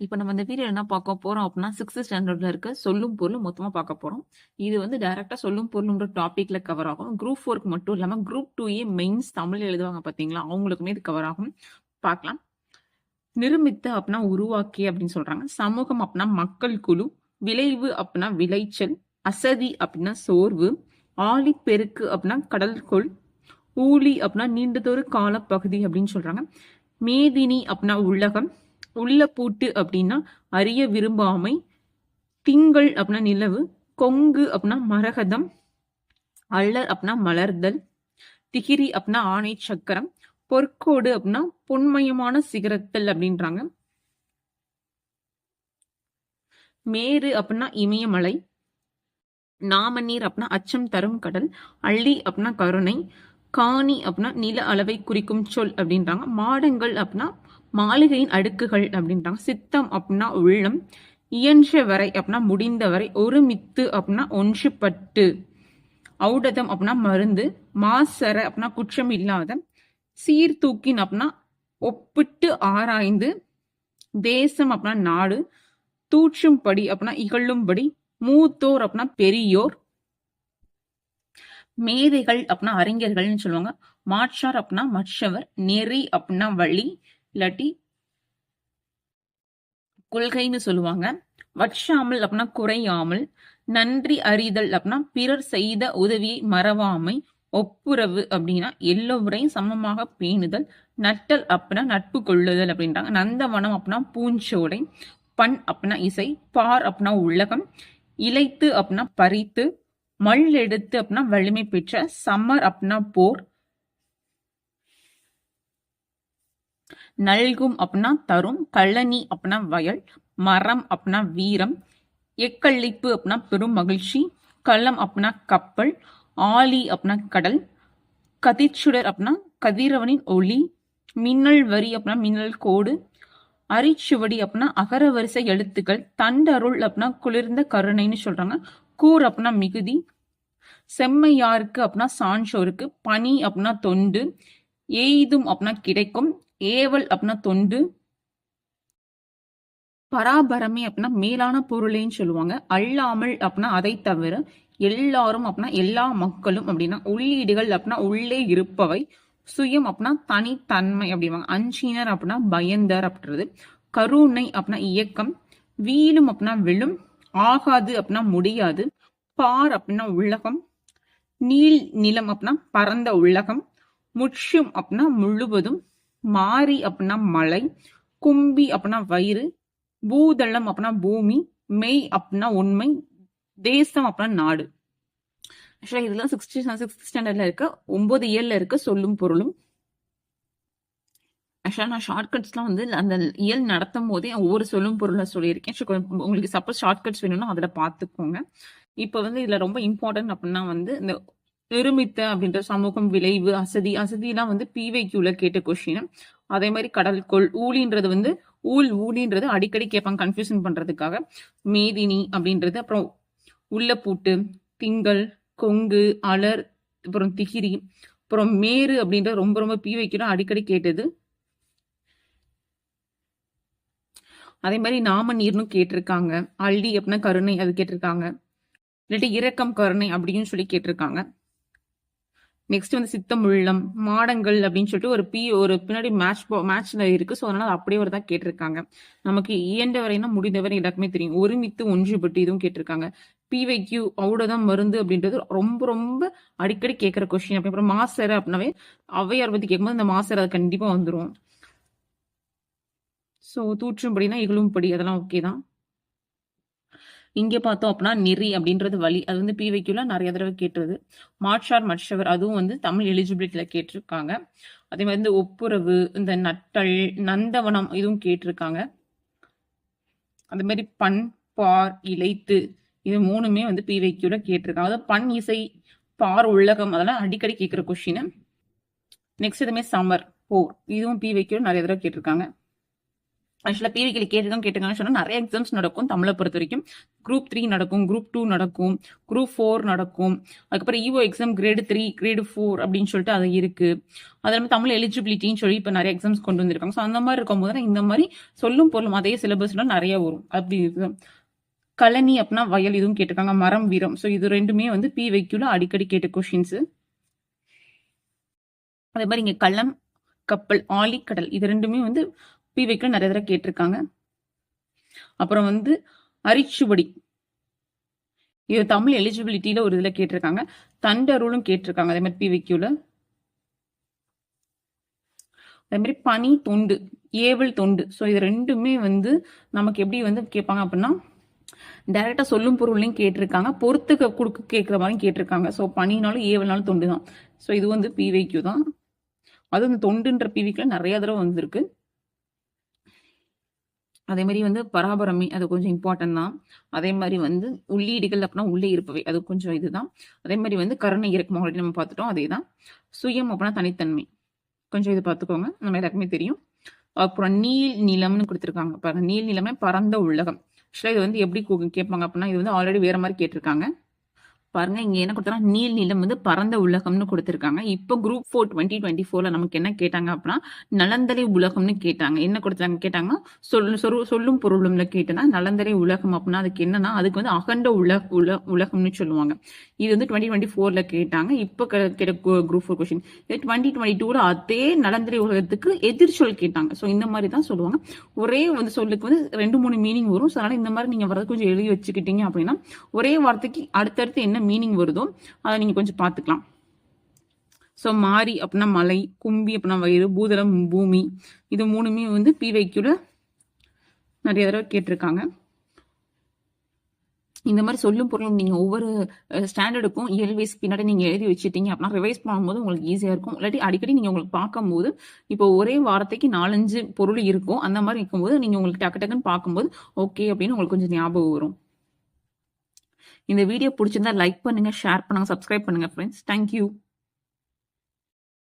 இப்ப நம்ம இந்த வீடியோ என்ன பார்க்க போறோம் அப்படின்னா, 6த் ஸ்டாண்டர்ட்ல இருக்க சொல்லும் பொருளும் மொத்தமா பார்க்க போறோம். இது வந்து டைரக்ட்டா சொல்லும் பொருளுன்ற டாபிக்ல கவர் ஆகும். குரூப் 4க்கு மட்டும் இல்லாம குரூப் 2ஏ மெயின்ஸ் தமிழ் எழுதுவாங்க பார்த்தீங்களா? அவங்களுக்குமே இது கவர் ஆகும். பார்க்கலாம். நிருமித்த அப்படின்னா உருவாக்கி அப்படின்னு சொல்றாங்க. சமூகம் அப்படின்னா மக்கள் குழு. விளைவு அப்படின்னா விளைச்சல். அசதி அப்படின்னா சோர்வு. ஆழிப்பெருக்கு அப்படின்னா கடல்கொள். ஊழி அப்படின்னா நீண்டதொரு காலப்பகுதி அப்படின்னு சொல்றாங்க. மேதினி அப்படின்னா உலகம். உள்ள பூட்டு அப்படின்னா அறிய விரும்பாமை. திங்கள் அப்படின்னா நிலவு. கொங்கு அப்படின்னா மரகதம். அல்லர் அப்படின்னா மலர்தல். திகிரி அப்படின்னா ஆணை சக்கரம். பொற்கோடு அப்படின்னா பொன்மயமான சிகரத்தல் அப்படின்றாங்க. மேரு அப்படின்னா இமயமலை. நாமநீர் அப்படின்னா அச்சம் தரும் கடல். அள்ளி அப்படின்னா கருணை. காணி அப்படின்னா நில அளவை குறிக்கும் சொல் அப்படின்றாங்க. மாடங்கள் அப்படின்னா மாளிகையின் அடுக்குகள் அப்படின்றாங்க. சித்தம் அப்படின்னா உள்ளம். இயன்ற வரை அப்படின்னா முடிந்தவரை. ஒருமித்து அப்படின்னா ஒன்றுபட்டு. ஔடதம் அப்படின்னா மருந்து. மாசர அப்படின்னா குற்றம் இல்லாத. சீர்தூக்கின் அப்படின்னா ஒப்பிட்டு ஆராய்ந்து. தேசம் அப்படின்னா நாடு. தூற்றும்படி அப்படின்னா இகழும்படி. மூத்தோர் அப்படின்னா பெரியோர். மேதைகள் அப்படின்னா அறிஞர்கள்னு சொல்லுவாங்க. மாற்றார் அப்படின்னா மற்றவர். நெறி அப்படின்னா வழி இல்லாட்டி கொள்கைன்னு சொல்லுவாங்க. வற்றாமல் அப்படின்னா குறையாமல். நன்றி அறிதல் அப்படின்னா பிறர் செய்த உதவியை மறவாமை. ஒப்புரவு அப்படின்னா எல்லோரையும் சமமாக பேணுதல். நட்டல் அப்படின்னா நட்பு கொள்ளுதல் அப்படின்றாங்க. நந்தவனம் அப்படின்னா பூஞ்சோடை. பண் அப்படின்னா இசை. பார் அப்படின்னா உலகம். இலைத்து அப்படின்னா பறித்து. மல் எடுத்து அப்படின்னா வலிமை பெற்ற. சமர் அப்படின்னா போர். நல்கும் அப்படின்னா தரும். கழனி அப்படின்னா வயல். மரம் அப்படின்னா வீரம். எக்களிப்பு அப்படின்னா பெரும் மகிழ்ச்சி. களம் அப்படின்னா கப்பல். ஆழி அப்படின்னா கடல். கதிர்ச்சுடர் அப்படின்னா கதிரவனின் ஒளி. மின்னல் வரி அப்படின்னா மின்னல் கோடு. அரிச்சுவடி அப்படின்னா அகர வரிசை எழுத்துக்கள். தண்டருள் அப்படின்னா குளிர்ந்த கருணைன்னு சொல்றாங்க. கூர் அப்படின்னா மிகுதி. செம்மையாருக்கு அப்படின்னா சான்றோருக்கு. பனி அப்படின்னா தொண்டு. எய்தும் அப்படின்னா கிடைக்கும். ஏவல் அப்படின்னா தொண்டு. பராபரமே அப்படின்னா மேலான பொருளேன்னு சொல்லுவாங்க. அல்லாமல் அப்படின்னா அதை தவிர. எல்லாரும் அப்படின்னா எல்லா மக்களும் அப்படின்னா. உள்ளீடுகள் அப்படின்னா உள்ளே இருப்பவை. சுயம் அப்படின்னா தனித்தன்மை அப்படிவாங்க. அஞ்சினர் அப்படின்னா பயந்தர் அப்படின்றது. கருணை அப்படின்னா இயக்கம். வீழும் அப்படின்னா விழும். ஆகாது அப்படின்னா முடியாது. பார் அப்படின்னா உலகம். நீள் நிலம் அப்படின்னா பரந்த உலகம். முற்றும் அப்படின்னா முழுவதும். மாறி அப்படின்னா மலை. கும்பி அப்படின்னா வயிறு. பூதளம் அப்படின்னா பூமி. மெய் அப்படின்னா உண்மை. தேசம் அப்படின்னா நாடு. ஆக்சுவலா இதெல்லாம் 6th ஸ்டாண்டர்ட்ல இருக்க 9 இயல்ல இருக்க சொல்லும் பொருளும். ஆக்சுவலா நான் ஷார்ட்கட்ஸ்லாம் வந்து அந்த இயல் நடத்தும் போதே ஒவ்வொரு சொல்லும் பொருளை சொல்லியிருக்கேன். உங்களுக்கு சப்போஸ் ஷார்ட்கட்ஸ் வேணும்னா அதுல பார்த்துக்கோங்க. இப்ப வந்து இதுல ரொம்ப இம்பார்ட்டன்ட் அப்படின்னா வந்து இந்த நிருமித்த அப்படின்ற சமூகம் விளைவு அசதி. அசதிலாம் வந்து பிவைக்யூல கேட்ட கொஸ்டின். அதே மாதிரி கடல்கொள். ஊழின்றது வந்து ஊழின்றது அடிக்கடி கேட்பாங்க கன்ஃபியூஷன் பண்றதுக்காக. மேதினி அப்படின்றது. அப்புறம் உள்ள பூட்டு. திங்கள். கொங்கு. அலர். அப்புறம் திகிரி. அப்புறம் மேரு அப்படின்ற ரொம்ப ரொம்ப பிவைக்யூல அடிக்கடி கேட்டது. அதே மாதிரி நாம நீர்னு கேட்டிருக்காங்க. அள்ளி அப்படின்னா கருணை அது கேட்டிருக்காங்க. இல்லாட்டி இரக்கம் கருணை அப்படின்னு சொல்லி கேட்டிருக்காங்க. நெக்ஸ்ட் வந்து சித்தம் உள்ளம். மாடங்கள் அப்படின்னு சொல்லிட்டு ஒரு பின்னாடி மேட்ச்ல இருக்கு. ஸோ அதனால அப்படியே ஒரு தான் கேட்டிருக்காங்க. நமக்கு இயன்றவரைனா முடிந்தவரை எல்லாருக்குமே தெரியும். ஒருமித்து ஒன்றுபட்டு இதுவும் கேட்டிருக்காங்க. பிவைக்யூ அவ்வளவுதான் மருந்து அப்படின்றது ரொம்ப ரொம்ப அடிக்கடி கேட்கிற கொஸ்டின். அப்புறம் மாசர அப்படின்னாவே ஔவையார் பத்தி கேட்கும்போது இந்த மாசர அது கண்டிப்பா வந்துடும். ஸோ தூற்றும்படினா இகழும்படி அதெல்லாம் ஓகே தான். இங்க பார்த்தோம் அப்படின்னா நெறி அப்படின்றது வழி. அது வந்து பிவைக்யூல நிறைய தடவை கேட்டுருது. மாற்றார் மற்றவர் அதுவும் வந்து தமிழ் எலிஜிபிலிட்டியில கேட்டிருக்காங்க. அதே மாதிரி இந்த ஒப்புரவு. இந்த நட்டல். நந்தவனம் இதுவும் கேட்டிருக்காங்க. அதே மாதிரி பண். பார். இலைத்து. இது 3மே வந்து பிவைக்யூல கேட்டிருக்காங்க. அதாவது பண் இசை. பார் உலகம் அதெல்லாம் அடிக்கடி கேட்கிற கொஸ்டின். நெக்ஸ்ட் இதுமே சமர். போர் இதுவும் பிவைக்யூல நிறைய தடவை கேட்டிருக்காங்க. ஆக்சுவலாக பிவிக்கில் கேட்டிருக்காங்கன்னு சொன்னால் நிறைய எக்ஸாம்ஸ் நடக்கும் தமிழை பொறுத்த வரைக்கும். குரூப் 3 நடக்கும், குரூப் 2 நடக்கும், குரூப் 4 நடக்கும். அதுக்கப்புறம் இஓ எக்ஸாம் கிரேடு 3, கிரேடு 4 அப்படின்னு சொல்லிட்டு அது இருக்கு. அது இல்லாமல் தமிழ் எலிஜிபிலிட்டின்னு சொல்லி இப்போ நிறைய எக்ஸாம்ஸ் கொண்டு வந்திருக்காங்க. ஸோ அந்த மாதிரி இருக்கும்போது தான் இந்த மாதிரி சொல்லும் பொருளும் அதே சிலபஸ்ல நிறைய வரும். அப்படி இருக்கு. கழனி அப்படின்னா வயல், இதுவும் கேட்டிருக்காங்க. மரம், வீரம். ஸோ இது ரெண்டுமே வந்து பிவைக்யூல அடிக்கடி கேட்ட கொஷின்ஸ். அதே மாதிரி இங்க கள்ளம், கப்பல், ஆழி, கடல் இது ரெண்டுமே வந்து பிவைக்யூல நிறைய தடவை கேட்டிருக்காங்க. அப்புறம் வந்து அரிச்சுவடி, இது தமிழ் எலிஜிபிலிட்டியில ஒரு இதுல கேட்டிருக்காங்க. தண்டருளும் கேட்டிருக்காங்க அதே மாதிரி பிவைக்யூல. அதே மாதிரி பனி, தொண்டு, ஏவல், தொண்டு. ஸோ இது ரெண்டுமே வந்து நமக்கு எப்படி வந்து கேட்பாங்க அப்படின்னா டைரக்டா சொல்லும் பொருளையும் கேட்டிருக்காங்க, பொறுத்துக்க கொடுக்க கேட்குற மாதிரியும் கேட்டிருக்காங்க. ஸோ பனினாலும் ஏவல்னாலும் தொண்டு தான். ஸோ இது வந்து பிவைக்யூ தான். அது இந்த தொண்டுன்ற பிவிக்யூல நிறைய தடவை வந்திருக்கு. அதே மாதிரி வந்து பராபரமை, அது கொஞ்சம் இம்பார்ட்டன்ட் தான். அதே மாதிரி வந்து உள்ளீடுகள் அப்படின்னா உள்ளே இருப்பவை, அது கொஞ்சம் இதுதான். அதே மாதிரி வந்து கருணை இறக்கம் ஆல்ரெடி நம்ம பார்த்துட்டோம், அதே தான். சுயம் அப்படின்னா தனித்தன்மை, கொஞ்சம் இது பார்த்துக்கோங்க, நம்ம எல்லாருக்குமே தெரியும். அப்புறம் நீல் நிலம்னு கொடுத்துருக்காங்க பாருங்க. நீல் நிலமே பரந்த உள்ளகம். ஆக்சுவலாக இது வந்து எப்படி கேட்பாங்க அப்படின்னா இது வந்து ஆல்ரெடி வேற மாதிரி கேட்டிருக்காங்க. பாருங்க இங்க என்ன கொடுத்தாங்க, நீல் நிலம் வந்து பரந்த உலகம்னு கொடுத்திருக்காங்க. இப்போ குரூப் 4 2024ல நமக்கு என்ன கேட்டாங்க அப்படின்னா நலந்தரை உலகம்னு கேட்டாங்க. என்ன கொடுத்தாங்க கேட்டாங்கன்னா சொல்லும் பொருளும்ல கேட்டனா நலந்தரை உலகம் அப்படின்னா அதுக்கு என்னன்னா அதுக்கு வந்து அகண்ட உலகம்னு சொல்லுவாங்க. இது வந்து 2024ல கேட்டாங்க. இப்போ கேட்ட குரூப் 4 கொஸ்டின். 2022ல அதே நலந்தரை உலகத்துக்கு எதிர்ச்சொல் கேட்டாங்க. ஸோ இந்த மாதிரி தான் சொல்லுவாங்க. ஒரே வந்து சொல்லுக்கு வந்து 2-3 மீனிங் வரும். ஸோ அதனால இந்த மாதிரி நீங்க வரது கொஞ்சம் எழுதி வச்சுக்கிட்டீங்க அப்படின்னா ஒரே வார்த்தைக்கு அடுத்தடுத்து என்ன மீனிங் வருதோ அதை நீங்க கொஞ்சம் பார்த்துக்கலாம். ஸோ மாரி அப்படின்னா மலை, கும்பி அப்படின்னா வயிறு, பூதளம் பூமி, இது மூணுமே வந்து பிவைக்யூல நிறைய தடவை கேட்டிருக்காங்க. இந்த மாதிரி சொல்லும் பொருளும் நீங்க ஒவ்வொரு ஸ்டாண்டர்டுக்கும் இயல்வேஸ் பின்னாடி நீங்க எழுதி வச்சுட்டீங்க அப்படின்னா ரிவைஸ் பண்ணும்போது உங்களுக்கு ஈஸியா இருக்கும். இல்லாட்டி அடிக்கடி நீங்க உங்களுக்கு பார்க்கும்போது இப்போ ஒரே வார்த்தைக்கு 4-5 பொருள் இருக்கும். அந்த மாதிரி இருக்கும்போது நீங்க உங்களுக்கு டக்கு டக்குன்னு பார்க்கும்போது ஓகே அப்படின்னு உங்களுக்கு கொஞ்சம் ஞாபகம் வரும். இந்த வீடியோ பிடிச்சிருந்தா லைக் பண்ணுங்க, ஷேர் பண்ணுங்க, சப்ஸ்கிரைப் பண்ணுங்க ஃப்ரெண்ட்ஸ். தேங்க்யூ.